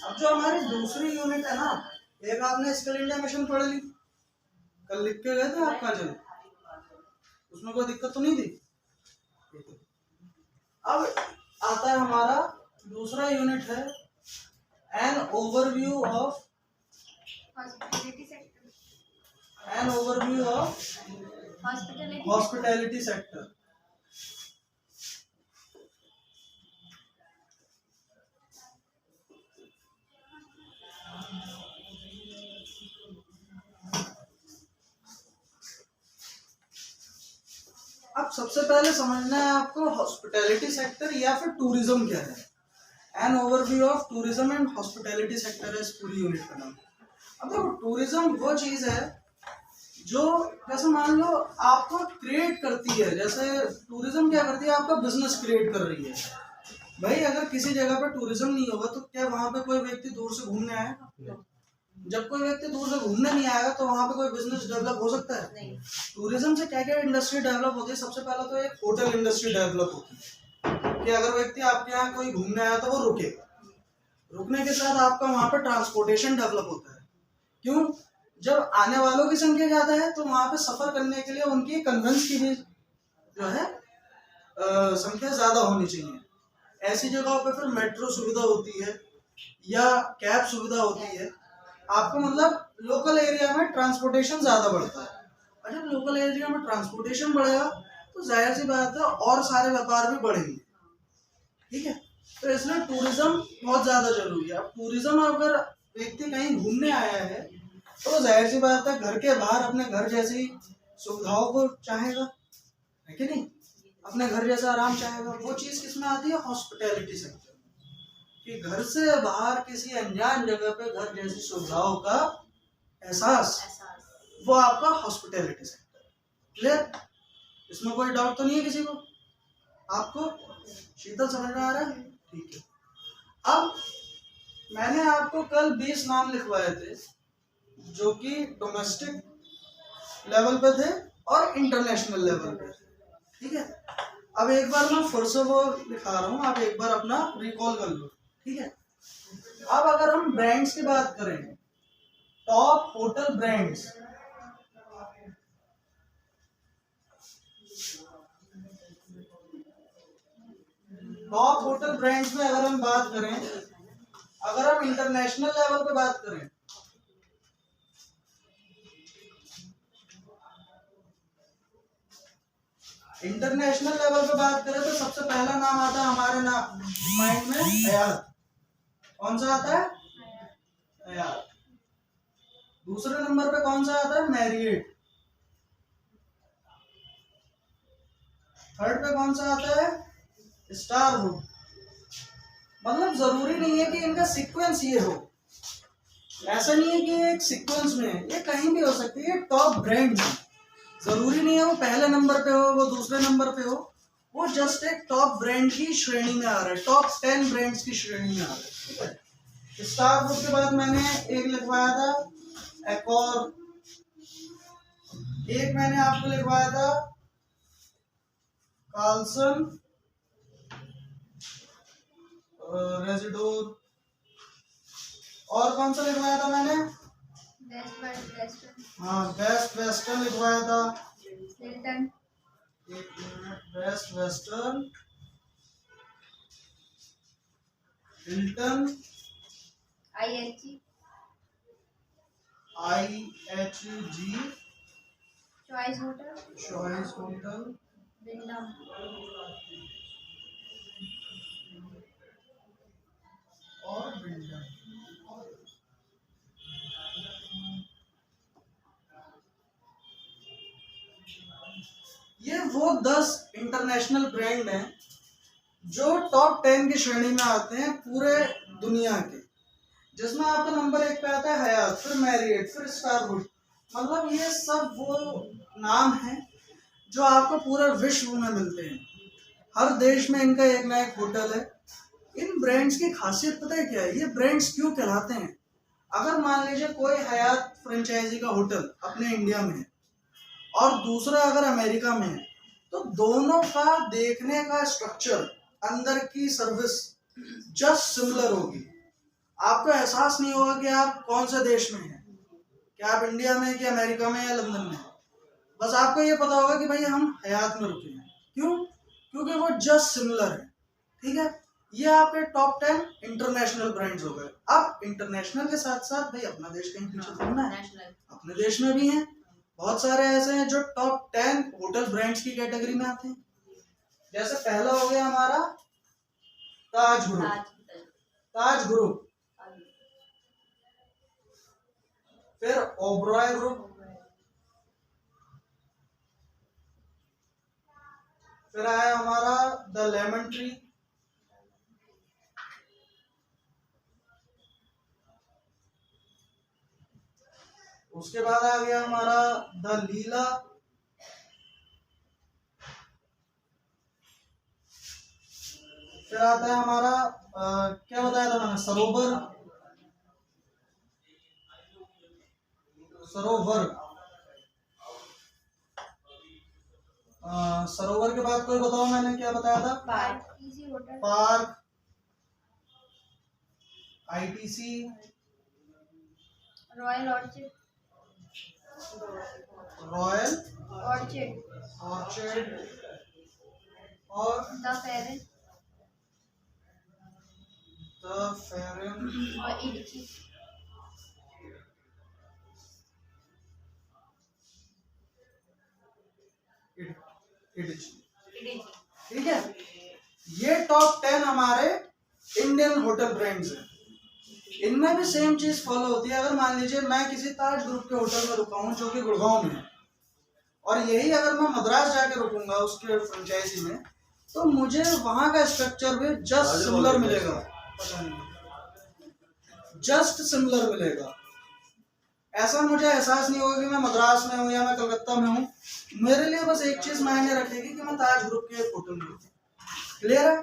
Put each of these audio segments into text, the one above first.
अब जो हमारी दूसरी यूनिट है ना, एक आपने स्किल इंडिया मिशन पढ़ ली, कल लिख के गए थे आपका जन, उसमें कोई दिक्कत तो नहीं थी। अब आता है हमारा दूसरा यूनिट है an overview of hospitality sector. अब सबसे पहले समझना है आपको हॉस्पिटैलिटी सेक्टर या फिर टूरिज्म क्या है। An overview of tourism and hospitality sector है इस पूरी यूनिट का नाम। अब देखो टूरिज्म वो चीज है जो जैसे मान लो आपको क्रिएट करती है, जैसे टूरिज्म क्या करती है, आपका बिजनेस क्रिएट कर रही है। भाई अगर किसी जगह पे टूरिज्म नहीं होगा तो क्या वहां पे कोई व्यक्ति दूर से घूमने आएगा? जब कोई व्यक्ति दूर से घूमने नहीं आएगा तो वहां पे कोई बिजनेस डेवलप हो सकता है? नहीं। टूरिज्म से क्या क्या इंडस्ट्री डेवलप होती है? सबसे पहला तो एक होटल इंडस्ट्री डेवलप होती है कि अगर व्यक्ति आपके यहाँ कोई घूमने आया तो वो रुके, रुकने के साथ आपका वहां पे ट्रांसपोर्टेशन डेवलप होता है। क्यों? जब आने वालों की संख्या ज्यादा है तो वहां पे सफर करने के लिए उनकी कन्वेंस की भी जो है संख्या ज्यादा होनी चाहिए। ऐसी जगहों पे फिर मेट्रो सुविधा होती है या कैब सुविधा होती है। आपको मतलब लोकल एरिया में ट्रांसपोर्टेशन ज्यादा बढ़ता है, और जब लोकल एरिया में ट्रांसपोर्टेशन बढ़ेगा तो जाहिर सी बात है और सारे व्यापार भी बढ़ेंगे। ठीक है, तो इसलिए टूरिज्म बहुत ज्यादा जरूरी है। अब टूरिज्म अगर व्यक्ति कहीं घूमने आया है तो जाहिर सी बात है घर के बाहर अपने घर जैसी सुविधाओं को चाहेगा, है कि नहीं? अपने घर जैसा आराम चाहेगा। वो चीज किसमें आती है? Hospitality sector. कि घर से बाहर किसी अनजान जगह पे घर जैसी सुविधाओं का एहसास, वो आपका हॉस्पिटैलिटी सेक्टर। क्लियर? इसमें कोई डाउट तो नहीं है किसी को? आपको शीतल समझ में आ रहा है? ठीक है। अब मैंने आपको कल 20 नाम लिखवाए थे जो कि डोमेस्टिक लेवल पे थे और इंटरनेशनल लेवल पे थे। ठीक है, अब एक बार मैं फिर से वो लिखा रहा हूँ, आप एक बार अपना रिकॉल कर लो। ठीक है, अब अगर हम ब्रांड्स की बात करें, top hotel brands, top hotel brands में अगर हम बात करें, अगर हम इंटरनेशनल लेवल पे बात करें, इंटरनेशनल लेवल पे बात करें तो सबसे पहला नाम आता है हमारे नाम माइंड में हयात। कौन सा आता है? हयात। दूसरे नंबर पे कौन सा आता है? मैरियट। थर्ड पे कौन सा आता है? स्टारवुड। मतलब जरूरी नहीं है कि इनका सीक्वेंस ये हो, ऐसा नहीं है कि एक सीक्वेंस में है, ये कहीं भी हो सकती है। टॉप ब्रांड जरूरी नहीं है वो पहले नंबर पे हो, वो दूसरे नंबर पे हो, वो जस्ट एक टॉप ब्रांड की श्रेणी में आ रहा है, टॉप 10 ब्रांड्स की श्रेणी में आ रहा है। ठीक है, स्टारवुड के बाद मैंने एक लिखवाया था, एक और एक मैंने आपको लिखवाया था कार्लसन रेजिडोर, और कौन सा लिखवाया था मैंने? हाँ, बेस्ट वेस्टर्न लिखवाया था। हिल्टन। एक मिनट, Best Western, Hilton, IHG, choice hotel, Wyndham और विंडम। ये वो 10 इंटरनेशनल ब्रांड हैं जो टॉप 10 की श्रेणी में आते हैं पूरे दुनिया के, जिसमें आपका नंबर 1 पे आता है हयात, फिर मैरियट, फिर स्टारवुड। मतलब ये सब वो नाम हैं जो आपको पूरे विश्व में मिलते हैं। हर देश में इनका एक ना एक होटल है। इन ब्रांड्स की खासियत पता है क्या है? ये ब्रांड्स क्यों कहलाते हैं? अगर मान लीजिए कोई हयात फ्रेंचाइजी का होटल अपने इंडिया में है और दूसरा अगर अमेरिका में है, तो दोनों का देखने का स्ट्रक्चर, अंदर की सर्विस जस्ट सिमिलर होगी। आपको एहसास नहीं होगा कि आप कौन से देश में हैं, कि आप इंडिया में कि अमेरिका में या लंदन में। बस आपको ये पता होगा कि भाई हम हयात में रुके हैं। क्यों? क्योंकि वो जस्ट सिमिलर है। ठीक है, ये आपके टॉप 10 इंटरनेशनल ब्रांड्स हो गए। अब इंटरनेशनल के साथ साथ भाई अपना देश कहीं पीछे थोड़ा है, अपने देश में भी हैं बहुत सारे ऐसे हैं जो टॉप 10 होटल ब्रांड्स की कैटेगरी में आते हैं। जैसे पहला हो गया हमारा ताज ग्रुप, ताज ग्रुप, फिर ओबरॉय ग्रुप, फिर आया हमारा द लेमन ट्री, उसके बाद आ गया हमारा द लीला, फिर आता है हमारा क्या बताया था मैंने, सरोवर, सरोवर, सरोवर के बाद कोई बताओ, मैंने क्या बताया था, park, ITC, royal orchid, royal orchid, orchid, और द फेरन, द फेरन, और इडिची। ठीक है, ये टॉप 10 हमारे इंडियन होटल ब्रांड्स हैं। इनमें भी सेम चीज फॉलो होती है। अगर मान लीजिए मैं किसी ताज ग्रुप के होटल में रुका हूँ जो कि गुड़गांव में है, और यही अगर मैं मद्रास जाके रुकूंगा उसके फ्रेंचाइजी में, तो मुझे वहां का स्ट्रक्चर भी जस्ट सिमिलर मिलेगा, जस्ट सिमिलर मिलेगा। ऐसा मुझे एहसास नहीं होगा कि मैं मद्रास में हूँ या मैं कलकत्ता में हूँ। मेरे लिए बस एक चीज मायने रखेगी कि मैं ताज ग्रुप के होटल में हूँ। क्लियर है?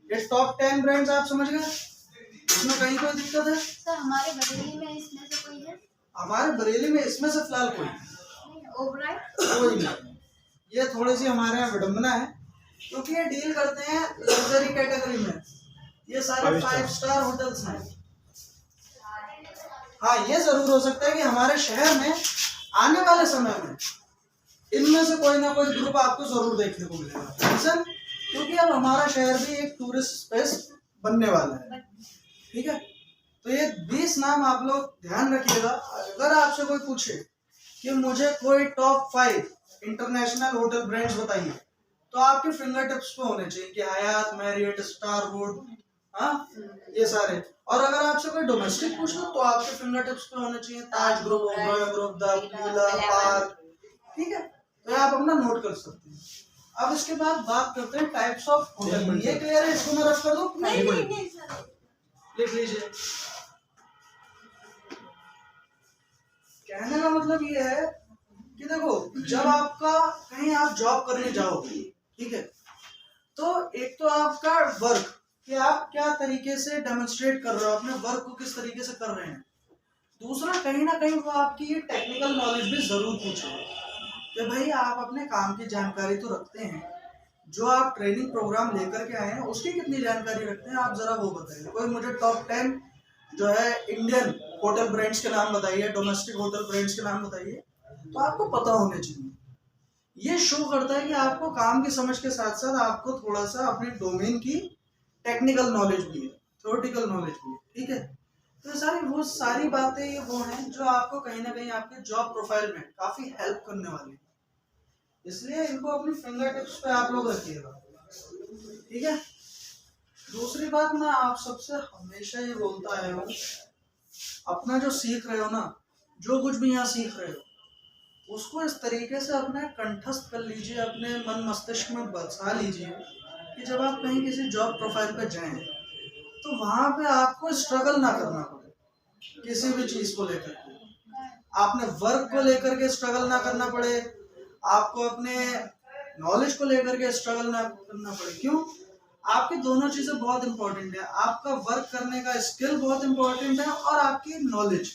ये टॉप 10 ब्रांड्स आप समझ गए, इसमें कहीं कोई दिक्कत है? सर हमारे बरेली में इसमें से कोई है? हमारे बरेली में इसमें से फिलहाल कोई ओबराय कोई नहीं। ये थोड़ी सी हमारे यहाँ विडम्बना है, क्योंकि ये डील करते हैं लग्जरी कैटेगरी में। ये सारे 5 स्टार होटल्स हैं। हाँ, ये जरूर हो सकता है कि हमारे शहर में आने वाले समय में इनमें से कोई ना कोई ग्रुप आपको जरूर देखने को मिलेगा। रीजन, क्योंकि अब हमारा शहर भी एक टूरिस्ट स्पेस बनने वाला है। ठीक है, तो ये 20 नाम आप लोग ध्यान रखिएगा। अगर आपसे कोई पूछे कि मुझे कोई टॉप 5 इंटरनेशनल होटल ब्रांड्स बताइए, तो आपके फिंगर टिप्स पे होने चाहिए कि हयात, मैरियट, स्टारवुड, हाँ, ये सारे। और अगर आपसे कोई डोमेस्टिक पूछो तो आपके फिंगर टिप्स पे होने चाहिए Taj group, Oberoi group, the Leela, Park. ठीक है, तो आप अपना नोट कर सकते हैं। अब इसके बाद बात करते हैं टाइप्स ऑफ होटल। ये क्लियर है? इसको मैं रख कर दूं? नहीं सर, लिख लीजिए। कहने का मतलब ये है कि देखो, जब आपका कहीं आप जॉब करने जाओगे, ठीक है, तो एक तो आपका वर्क कि आप क्या तरीके से डेमोन्स्ट्रेट कर रहे हो, अपने वर्क को किस तरीके से कर रहे हैं। दूसरा, कहीं ना कहीं वो आपकी ये टेक्निकल नॉलेज भी जरूर पूछे कि भाई आप अपने काम की जानकारी तो रखते हैं, जो आप ट्रेनिंग प्रोग्राम लेकर के आए हैं उसकी कितनी जानकारी रखते हैं, आप जरा वो बताइए। कोई मुझे टॉप 10 जो है इंडियन होटल ब्रांड्स के नाम बताइए, डोमेस्टिक होटल ब्रांड्स के नाम बताइए, तो आपको पता होने चाहिए। ये शो करता है कि आपको काम की समझ के साथ साथ आपको थोड़ा सा अपने डोमेन की टेक्निकल नॉलेज भी है, थ्योरेटिकल नॉलेज भी है। ठीक है, तो वो सारी बातें ये वो हैं जो आपको कहीं ना कहीं आपके जॉब प्रोफाइल में काफी हेल्प करने वाली है। इसलिए इनको अपनी फिंगर टिप्स पे आप लोग रखिएगा। ठीक है, दूसरी बात, मैं आप सबसे हमेशा ये बोलता आया हूँ, अपना जो सीख रहे हो ना, जो कुछ भी यहाँ सीख रहे हो, उसको इस तरीके से अपने कंठस्थ कर लीजिए, अपने मन मस्तिष्क में बसा लीजिए कि जब आप कहीं किसी जॉब प्रोफाइल पे जाएं तो वहां पे आपको स्ट्रगल ना करना पड़े किसी भी चीज को लेकर के। आपने वर्क को लेकर के स्ट्रगल ना करना पड़े, आपको अपने नॉलेज को लेकर के स्ट्रगल ना करना पड़े। क्यों? आपकी दोनों चीजें बहुत इंपॉर्टेंट है। आपका वर्क करने का स्किल बहुत इंपॉर्टेंट है और आपकी नॉलेज।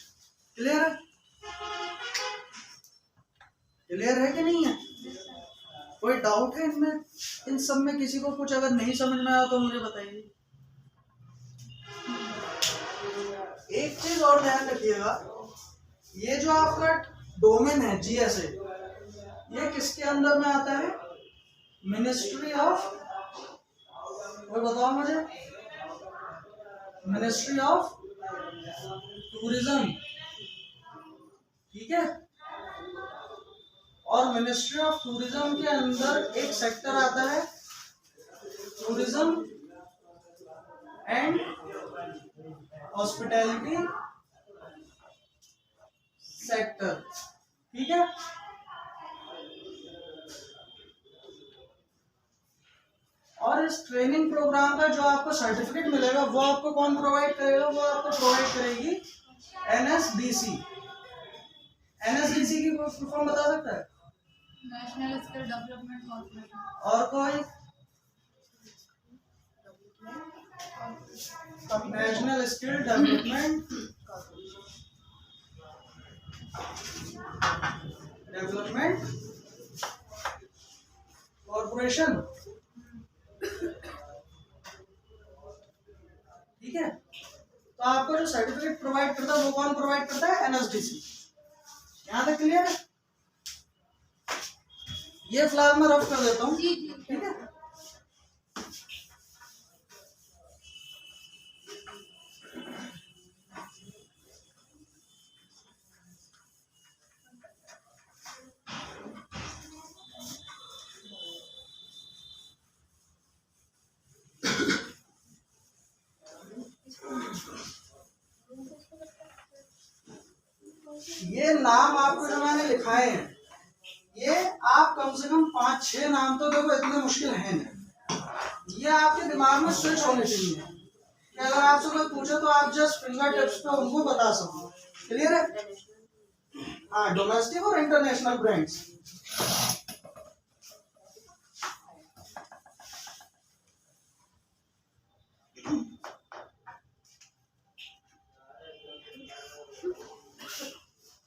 क्लियर है? क्लियर है कि नहीं है? कोई डाउट है इनमें? इन सब में किसी को कुछ अगर नहीं समझ में आया तो मुझे बताइए। और ध्यान रखिएगा, ये जो आपका डोमेन है GSA, ये किसके अंदर में आता है? मिनिस्ट्री ऑफ, कोई बताओ मुझे, मिनिस्ट्री ऑफ टूरिज्म, ठीक है। और मिनिस्ट्री ऑफ टूरिज्म के अंदर एक सेक्टर आता है टूरिज्म एंड हॉस्पिटैलिटी सेक्टर, ठीक है। और इस ट्रेनिंग प्रोग्राम का जो आपको सर्टिफिकेट मिलेगा वो आपको कौन प्रोवाइड करेगा? वो आपको प्रोवाइड करेगी NSDC। NSDC की फुल फॉर्म बता सकता है? National skill development corporation. और कोई? नेशनल स्किल डेवलपमेंट कॉर्पोरेशन, ठीक है। तो आपको जो सर्टिफिकेट प्रोवाइड करता है वो कौन प्रोवाइड करता है? NSDC। यहाँ तक क्लियर है? ये फिलहाल मैं रफ कर देता हूँ, ठीक है। ये नाम आपको जो मैंने लिखाए हैं, ये आप कम से कम 5-6 नाम तो देखो इतने मुश्किल है नहीं, ये आपके दिमाग में स्विच होने चाहिए कि अगर आपसे कोई पूछे तो आप जस्ट फिंगर टिप्स पे उनको बता सको। क्लियर है? हाँ, डोमेस्टिक और इंटरनेशनल ब्रांड्स।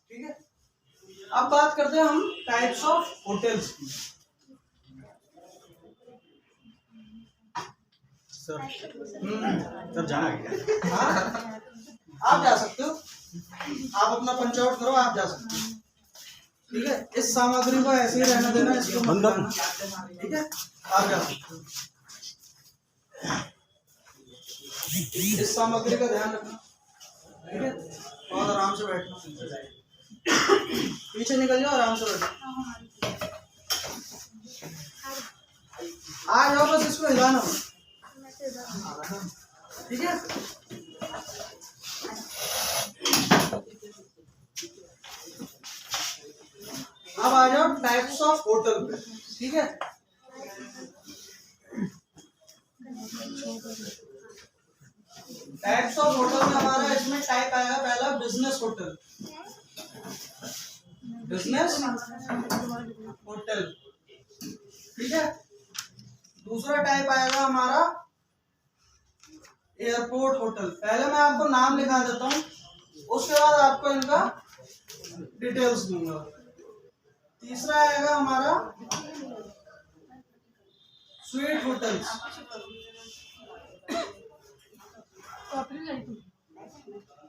ठीक है, अब बात करते हैं हम टाइप्स ऑफ होटल्स की। सर जाना है। हाँ, आप जा सकते हो, आप अपना पंच आउट करो, आप जा सकते हो, ठीक है। इस सामग्री को ऐसे ही रहने देना, इसको मत करना, ठीक है। आप जा सकते हो, इस सामग्री का ध्यान रखना, ठीक है। और आराम से बैठना, पीछे निकल जाओ, आराम से बैठो। आ जाओ, बस इसको हिलाना मत, ठीक है। अब आ जाओ टाइप्स ऑफ होटल पे, ठीक है। टाइप्स ऑफ होटल में हमारा इसमें टाइप आएगा, पहला बिजनेस होटल, बिजनेस होटल, ठीक है। दूसरा टाइप आएगा हमारा एयरपोर्ट होटल। पहले मैं आपको नाम लिखा देता हूँ, उसके बाद आपको इनका डिटेल्स दूंगा। तीसरा आएगा हमारा स्वीट होटल्स,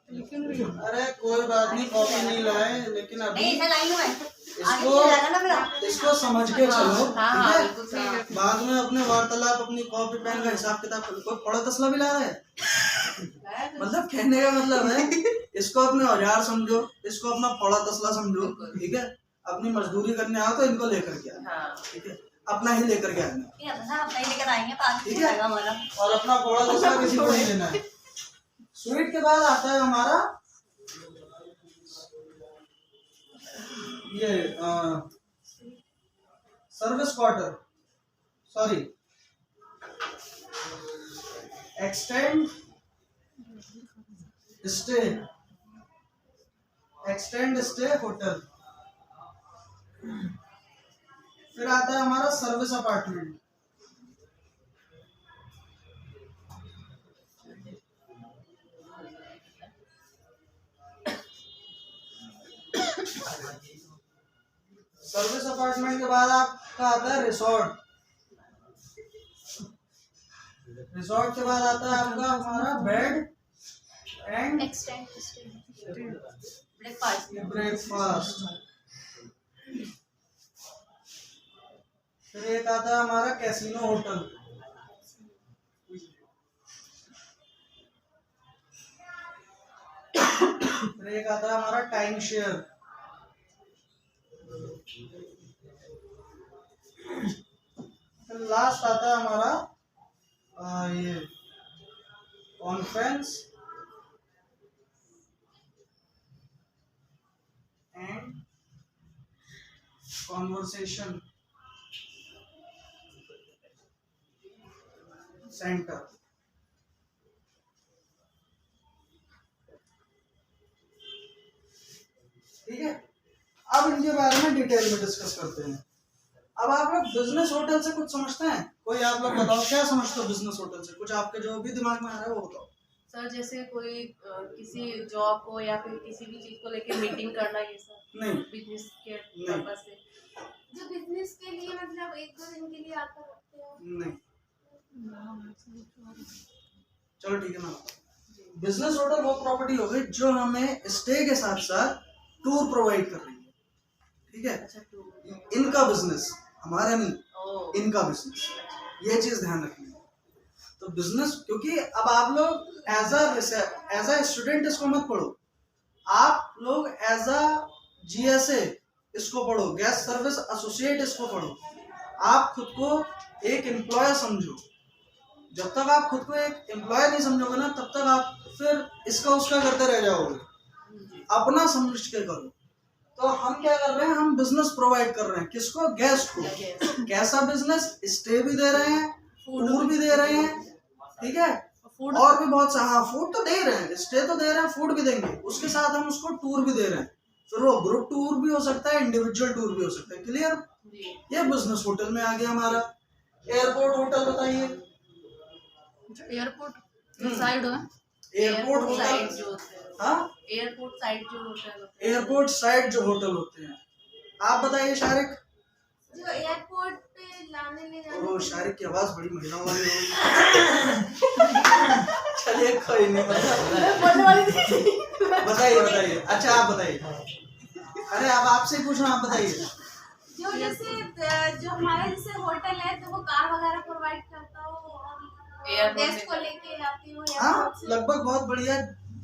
अरे कोई बात नहीं, कॉपी नहीं लाए, लेकिन अभी इसको समझ के चलो, ठीक है। बाद में अपने वार्तालाप अपनी कॉपी पेन का हिसाब किताब करो। कोई पड़ा तसला भी ला रहा है, मतलब कहने का मतलब है इसको अपने औजार समझो, इसको अपना पड़ा तसला समझो, ठीक है। अपनी मजदूरी करने आओ तो इनको लेकर के आना, ठीक है। अपना ही लेकर के आना, ठीक है। और अपना पड़ा तसला किसी को नहीं लेना है। स्वीट के बाद आता है हमारा ये service quarter, sorry extend stay hotel. फिर आता है हमारा सर्विस अपार्टमेंट, सर्विस अपार्टमेंट के बाद आपका आता है रिसोर्ट, रिसोर्ट के बाद आता है आपका हमारा bed and Extend stay. Breakfast breakfast. फिर एक आता है हमारा कैसीनो होटल। फिर एक आता है हमारा टाइम शेयर। फिर लास्ट आता है हमारा ये कॉन्फ्रेंस एंड कॉन्वर्सेशन सेंटर। ठीक है, अब इनके बारे में डिटेल में डिस्कस करते हैं। अब आप लोग बिजनेस होटल से कुछ समझते हैं? कोई आप लोग बताओ क्या समझते हो बिजनेस होटल से? कुछ आपके जो भी दिमाग में आ रहा है वो बताओ। सर जैसे कोई किसी जॉब को या फिर किसी भी चीज को लेके मीटिंग करना, ये सब नहीं बिजनेस के नहीं। पर्पस से। जो बिजनेस के लिए मतलब 1-2 दिन के लिए आकर रखते हो। नहीं, चलो ठीक है ना। बिजनेस होटल वो प्रॉपर्टी हो गई जो हमें स्टे के साथ साथ टूर प्रोवाइड कर रही है। ठीक है, अच्छा टू इनका बिजनेस, हमारा नहीं, ओ इनका बिजनेस, ये चीज ध्यान रखनी है। तो बिजनेस, क्योंकि अब आप लोग एज अ स्टूडेंट इसको मत पढ़ो, आप लोग एज अ GSA इसको पढ़ो, गेस्ट सर्विस एसोसिएट इसको पढ़ो। आप खुद को एक एम्प्लॉयर समझो। जब तक आप खुद को एक एम्प्लॉयर नहीं समझोगे ना, तब तक आप फिर इसका उसका करते रह जाओगे। अपना समझ के करो। तो हम क्या कर रहे हैं, हम बिजनेस प्रोवाइड कर रहे हैं किसको? गेस्ट को। कैसा बिजनेस? स्टे भी दे रहे हैं, टूर भी दे रहे हैं, ठीक है, फूड और भी बहुत सा, हाँ फूड तो दे रहे हैं, स्टे तो दे रहे हैं, फूड भी देंगे, उसके साथ हम उसको टूर भी दे रहे हैं। फिर वो ग्रुप टूर भी हो सकता है, इंडिविजुअल टूर भी हो सकता है। क्लियर? जी। ये बिजनेस होटल में आ गया हमारा। एयरपोर्ट होटल बताइए। एयरपोर्ट साइड है। एयरपोर्ट साइड होटल, जो होते हैं, हाँ एयरपोर्ट साइड जो होते हैं, एयरपोर्ट साइड जो होटल होते हैं। आप बताइए शारिक। जो एयरपोर्ट पे लाने ले जाने ओ के लिए- शारिक की आवाज बड़ी महिलाओं वाली हो गई। चलिए कोई नहीं, बताइए बताइए। अच्छा आप बताइए। अरे अब आपसे ही पूछना, आप बताइए। जो जैसे जो हमारा जैसे होटल है तो वो कार वगैरह प्रोवाइड करता हो और एयरपोर्ट गेस्ट से। को लेके आती हो हाँ एयरपोर्ट से। लगभग बहुत बढ़िया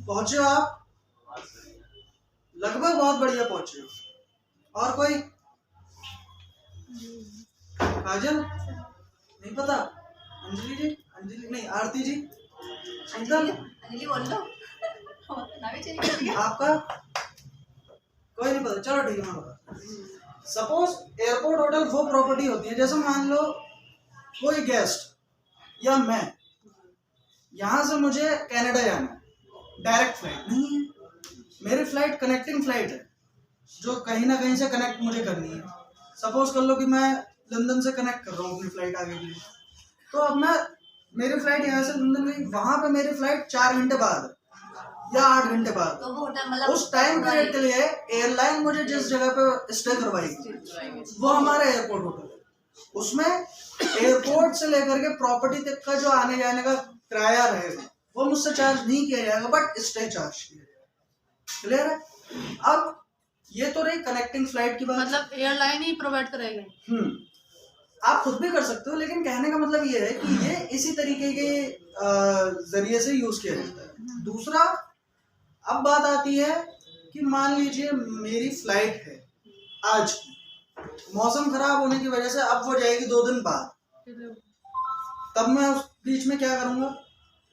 पहुंचे हो आप, लगभग बहुत बढ़िया पहुंचे हो। और कोई? काजल नहीं पता? अंजलि जी? अंजलि नहीं, आरती जी? शीतल? अंजलि बोल लो। नाम ही चेंज कर दिया। आपका कोई नहीं पता? चलो ठीक है, मैं बता। सपोज एयरपोर्ट होटल वो प्रॉपर्टी होती है, जैसे मान लो कोई गेस्ट या मैं, यहाँ से मुझे कनाडा जाना है, डायरेक्ट फ्लाइट नहीं है, मेरी फ्लाइट कनेक्टिंग फ्लाइट है जो कहीं ना कहीं से कनेक्ट मुझे करनी है। सपोज कर लो कि मैं लंदन से कनेक्ट कर रहा हूँ अपनी फ्लाइट आगे के लिए, तो अब मैं, मेरी फ्लाइट यहाँ से लंदन गई, वहां पे मेरी फ्लाइट 4 घंटे बाद है या 8 घंटे बाद। तो वो होटल मतलब उस टाइम पीरियड के लिए एयरलाइन मुझे जिस जगह पे स्टे करवाएगी वो हमारा एयरपोर्ट होटल है। उसमें एयरपोर्ट से लेकर के प्रॉपर्टी तक का जो आने जाने का किराया रहेगा वो मुझसे चार्ज नहीं किया जाएगा, बट स्टे चार्ज किया जाएगा। क्लियर है? अब ये तो रही कनेक्टिंग फ्लाइट की बात। मतलब एयरलाइन ही प्रोवाइड करेगी। आप खुद भी कर सकते हो, लेकिन कहने का मतलब ये है कि ये इसी तरीके के जरिए से यूज किया जाता है। दूसरा, अब बात आती है कि मान लीजिए मेरी फ्लाइट है आज की, मौसम खराब होने की वजह से अब वो जाएगी 2 दिन बाद, तब मैं उस बीच में क्या करूंगा?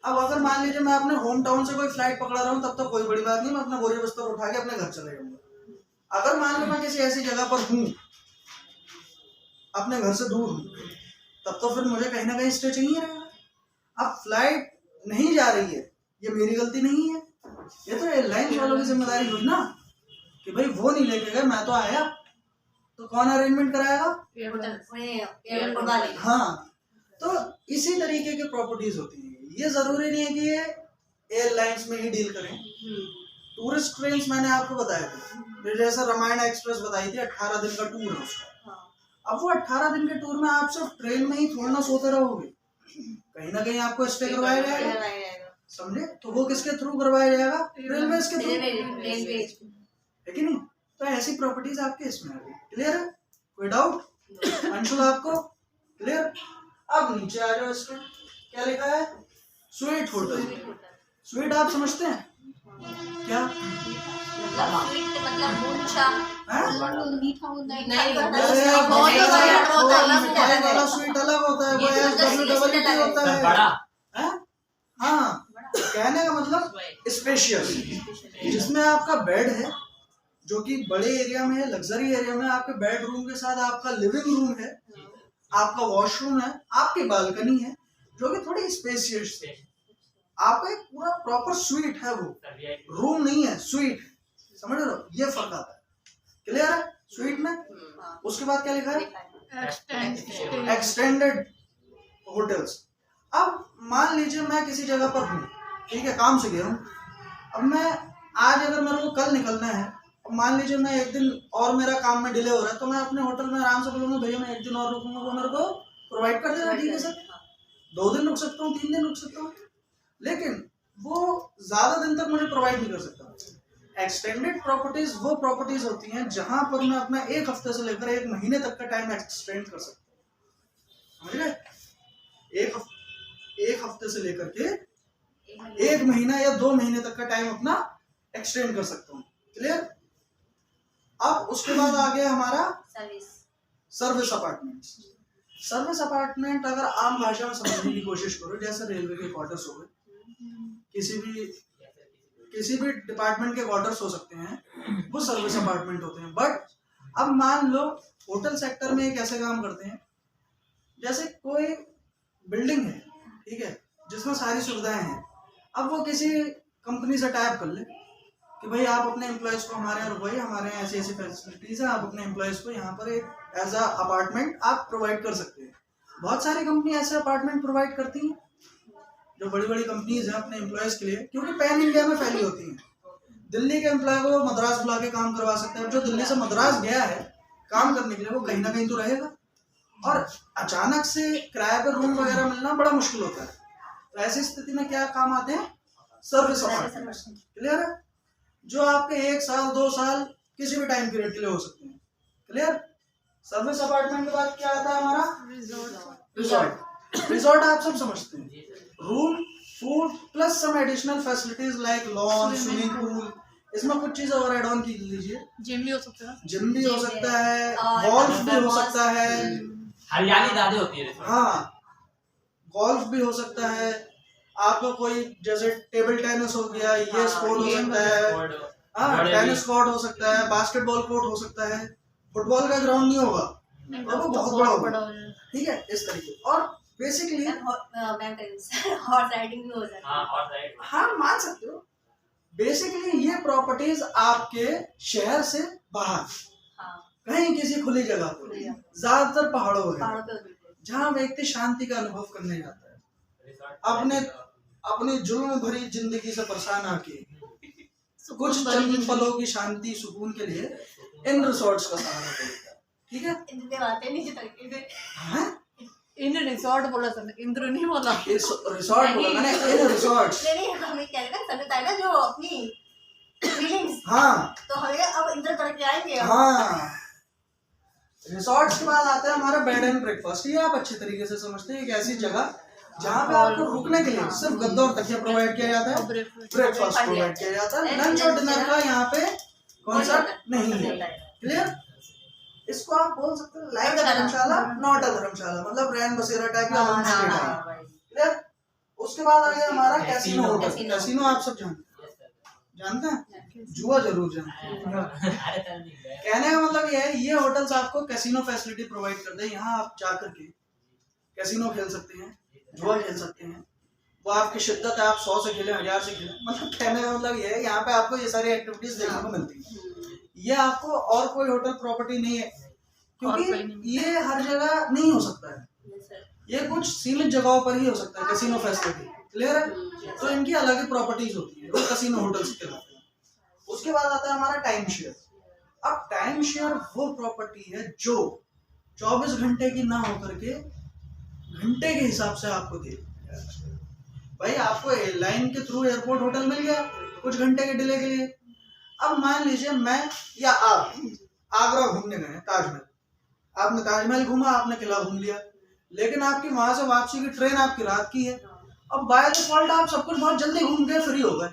अब अगर मान लीजिए मैं अपने होम टाउन से कोई फ्लाइट पकड़ा रहा हूँ, तब तक कोई बड़ी बात नहीं, मैं अपना बोरी बिस्तर उठा के अपने घर चले जाऊंगा। अगर मान लो मैं किसी ऐसी जगह पर हूँ, अपने घर से दूर हूँ, तब तो फिर मुझे कहीं ना कहीं स्टे चाहिए रहेगा। अब फ्लाइट नहीं जा रही है, ये मेरी गलती नहीं है, ये तो एयरलाइंस वालों की जिम्मेदारी हुई ना कि भाई वो नहीं लेके गए, मैं तो आया, तो कौन अरेंजमेंट कराएगा? एयरपोर्ट वाले। हाँ, तो इसी तरीके की प्रॉपर्टीज होती हैं। ये जरूरी नहीं है कि ये एयरलाइंस में ही डील करें। टूरिस्ट ट्रेन मैंने आपको बताया था, जैसे रामायण एक्सप्रेस बताई थी, 18 दिन का टूर है उसका। अब वो 18 दिन के टूर में आप सिर्फ ट्रेन में ही थोड़ा ना सोते रहोगे, कहीं ना कहीं आपको स्टे करवाया जाएगा। समझे? तो वो किसके थ्रू करवाया जाएगा? रेलवेज के थ्रू, रेलवे है कि नहीं? तो ऐसी प्रॉपर्टीज आपके इसमें आ गई। क्लियर है? कोई डाउट? अंशुल आपको क्लियर? अब नीचे आ जाओ, इसके क्या लिखा है? Sweet hotel. स्वीट आप समझते हैं क्या? मतलब ऊंचा हैं? मीठा होता है नहीं, बहुत बहुत ही बड़ा बड़ा अलग होता है। वाला स्वीट अलग होता है, वो ये तो SWWT होता है। बड़ा हैं? हाँ, कहने का मतलब स्पेशियस, जिसमें आपका बेड है जो कि बड़े एरिया में है, लग्जरी एरिया में, आपके बेडरूम के साथ आपका लिविंग रूम है, आपका वॉशरूम है, आपकी बालकनी है, जो कि थोड़ी स्पेशियस है। आपका एक पूरा प्रॉपर स्वीट है, वो रूम नहीं है, स्वीट। समझ रहे हो? ये फर्क आता है। क्लियर है? स्वीट में उसके बाद क्या लिखा है? Extended hotels. अब मान लीजिए मैं किसी जगह पर हूँ, ठीक है, काम से गया हूँ। अब मैं आज अगर मेरे को कल निकलना है, अब मान लीजिए मैं एक दिन और मेरा काम में डिले हो रहा है, तो मैं अपने होटल में आराम से बोलूँगा भैया मैं एक दिन और रुकूंगा, वो मेरे को प्रोवाइड कर देगा। ठीक है सर, 2 दिन रुक सकता हूँ, 3 दिन रुक सकता हूँ, लेकिन वो ज्यादा दिन तक मुझे प्रोवाइड नहीं कर सकता। एक्सटेंडेड प्रॉपर्टीज वो प्रॉपर्टीज होती हैं जहां पर मैं अपना 1 हफ्ते से लेकर 1 महीने तक का टाइम एक्सटेंड कर सकता हूँ। समझ गए? एक हफ्ते से लेकर के 1 महीना या 2 महीने तक का टाइम अपना एक्सटेंड कर सकता हूँ। क्लियर? अब उसके बाद आ गया हमारा सर्विस अपार्टमेंट। सर्विस अपार्टमेंट अगर आम भाषा में समझने की कोशिश करो, जैसे रेलवे के क्वार्टर्स हो गए, किसी भी डिपार्टमेंट के क्वार्टर्स हो सकते हैं, वो सर्विस अपार्टमेंट होते हैं। बट अब मान लो होटल सेक्टर में एक ऐसे काम करते हैं, जैसे कोई बिल्डिंग है, ठीक है, जिसमें सारी सुविधाएं हैं। अब वो किसी कंपनी से टाइप कर ले कि भाई आप अपने एम्प्लॉयज को हमारे यहाँ रुकवाइए, हमारे यहाँ ऐसी ऐसी फैसिलिटीज है, आप अपने एम्प्लॉयज को यहाँ पर एक एज अ अपार्टमेंट आप प्रोवाइड कर सकते हैं। बहुत सारी कंपनी ऐसे अपार्टमेंट प्रोवाइड करती हैं, जो बड़ी बड़ी कंपनीज हैं अपने एम्प्लॉयज के लिए, क्योंकि पैन इंडिया में फैली होती हैं। दिल्ली के एम्प्लॉय को मद्रास बुला के काम करवा सकते हैं। जो दिल्ली से मद्रास गया है काम करने के लिए, वो कहीं ना कहीं तो रहेगा, और अचानक से किराए पर रूम वगैरह मिलना बड़ा मुश्किल होता है। तो ऐसी स्थिति में क्या काम आते हैं? Service apartment. क्लियर है? जो आपके 1 साल 2 साल किसी भी टाइम पीरियड के लिए हो सकते हैं। क्लियर? सर्विस अपार्टमेंट के बाद क्या आता है हमारा? रिजॉर्ट। रिजॉर्ट आप सब समझते हैं, room, food plus some additional facilities like lawn, swimming pool. इसमें कुछ चीजें और ऐड ऑन की लीजिए। जिम भी हो सकता है, जिम भी हो सकता है, गोल्फ भी हो सकता है, हरियाली ज्यादा होती है। हाँ, गोल्फ भी हो सकता है, आपको कोई जैसे टेबल टेनिस हो गया, ये स्पोर्ट हो सकता है, हाँ, टेनिस कोर्ट हो सकता है, बास्केटबॉल कोर्ट हो सकता है। फुटबॉल का ग्राउंड नहीं होगा, वो बहुत बड़ा होगा, ठीक है, इस तरीके। और बेसिकली हॉर्स राइडिंग भी हो जाता है। हाँ, मान सकते हो। बेसिकली ये प्रॉपर्टीज आपके शहर से बाहर कहीं किसी खुली जगह पर, ज्यादातर पहाड़ों में, जहाँ व्यक्ति शांति का अनुभव करने जाता है, अपने जुल्म भरी जिंदगी से परेशान आके कुछ चंद पलों की शांति सुकून के लिए इन रिसोर्ट्स का सहारा लेता है। ठीक है? इन रिसोर्ट बोला सर, इंद्र नहीं बोला, रिसोर्ट बोला मैंने, इन रिसोर्ट्स। नहीं, हमें क्या है ना, समझता है ना जो अपनी फीलिंग्स, हाँ, तो हमें अब इंद्र करके आएंगे। हाँ, रिसोर्ट्स के बाद आता है हमारा बेड एंड ब्रेकफास्ट। ये आप अच्छे तरीके से समझते हैं, एक ऐसी जगह जहाँ पे आपको रुकने के लिए सिर्फ गद्दा और तकिया प्रोवाइड किया जाता है, ब्रेकफास्ट प्रोवाइड किया जाता है, लंच और डिनर का यहाँ पे कॉन्सेप्ट नहीं है। क्लियर? इसको आप बोल सकते हैं like a Dharamshala, not a धर्मशाला, मतलब रैन बसेरा टाइप का होम स्टे टाइप। क्लियर? उसके बाद आ गया हमारा कैसीनो होटल। कैसीनो आप सब जानते हैं? जुआ जरूर जानते हैं। कहने का मतलब ये है, ये होटल्स आपको कैसीनो फैसिलिटी प्रोवाइड करते हैं। यहाँ आप जाकर के कैसीनो खेल सकते हैं, जुआ खेल सकते हैं। वो आपकी शिद्दत है, आप 100 से खेलें, 1000 से खेलें, मतलब कहने का मतलब ये है, यहाँ पे आपको ये सारी एक्टिविटीज देखने को मिलती है। ये आपको और कोई होटल प्रॉपर्टी नहीं है, क्योंकि ये हर जगह नहीं हो सकता है। ये कुछ सीमित जगहों पर ही हो सकता है कैसीनो फैसिलिटी। क्लियर है? तो इनकी अलग ही प्रॉपर्टीज होती है, वो कैसीनो होटल्स कहलाते हैं। उसके बाद आता है हमारा टाइम शेयर। अब टाइम शेयर वो प्रॉपर्टी है जो 24 घंटे की ना होकर के घंटे के हिसाब से आपको दे। भाई आपको एयरलाइन के थ्रू एयरपोर्ट होटल मिल गया कुछ घंटे के डिले के लिए। अब मान लीजिए मैं या आप आगरा घूमने गए ताजमहल, आपने ताजमहल घूमा, आपने किला घूम लिया, लेकिन आपकी वहां से वापसी की ट्रेन आपकी रात की है। अब बाय डिफॉल्ट आप सब कुछ बहुत जल्दी घूम गए, फ्री हो गए,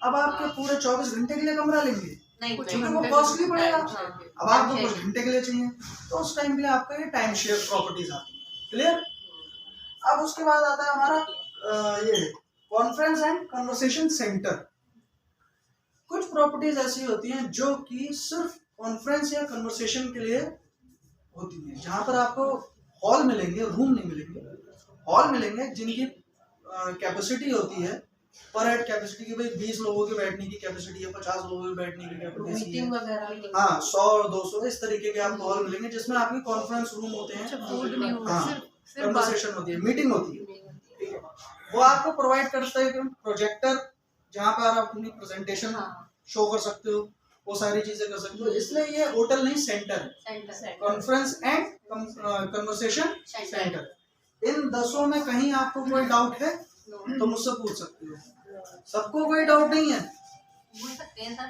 अब आपके पूरे 24 घंटे के लिए कमरा लेंगे नहीं, क्योंकि वो कॉस्टली पड़ेगा। हाँ। अब आपको कुछ घंटे के लिए चाहिए, तो उस टाइम के लिए आपका ये टाइम शेयर प्रॉपर्टीज आती है। क्लियर? अब उसके बाद आता है हमारा ये कॉन्फ्रेंस एंड कन्वर्सेशन सेंटर। कुछ प्रॉपर्टीज ऐसी होती हैं जो कि सिर्फ कॉन्फ्रेंस या कन्वर्सेशन के लिए होती है, जहां पर आपको हॉल मिलेंगे, रूम नहीं मिलेंगे, हॉल मिलेंगे जिनकी कैपेसिटी होती है पर हेड कैपेसिटी की, भाई 20 लोगों के बैठने की कैपेसिटी है, 50 लोगों के बैठने की कैपेसिटी मीटिंग है, वगैरह। हाँ 100 और 200 इस तरीके के आपको हॉल मिलेंगे जिसमें आपकी कॉन्फ्रेंस रूम होते हैं, फूड नहीं होगा, हाँ सिर्फ कन्वर्सेशन होती है, मीटिंग होती है, ठीक है। वो आपको प्रोवाइड करता है प्रोजेक्टर जहाँ पर आप अपनी प्रेजेंटेशन शो कर सकते हो, वो सारी चीजें कर सकते हो। इसलिए ये होटल नहीं, सेंटर है, कॉन्फ्रेंस एंड कन्वर्सेशन सेंटर। इन 10 में कहीं आपको कोई डाउट है तो मुझसे पूछ सकते हो। सबको कोई डाउट नहीं है?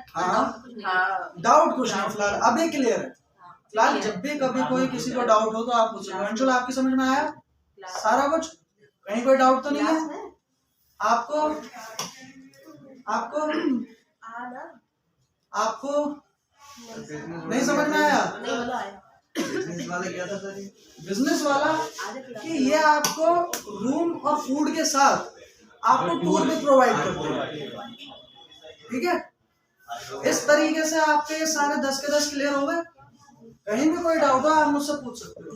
हाँ, डाउट कुछ नहीं फिलहाल, अभी क्लियर है फिलहाल। जब भी कभी कोई किसी को डाउट हो तो आप पूछ सकते हो। अंशुल आपकी समझ में आया सारा कुछ? कहीं कोई डाउट तो नहीं है आपको? आपको आपको नहीं समझ में आया? बिजनेस वाला क्या था सर? बिजनेस वाला कि ये आपको रूम और फूड के साथ आपको टूर भी प्रोवाइड करते हैं, ठीक है। इस तरीके से आपके ये सारे 10 के 10 क्लियर हो गए। कहीं भी कोई डाउट हो आप मुझसे पूछ सकते हो।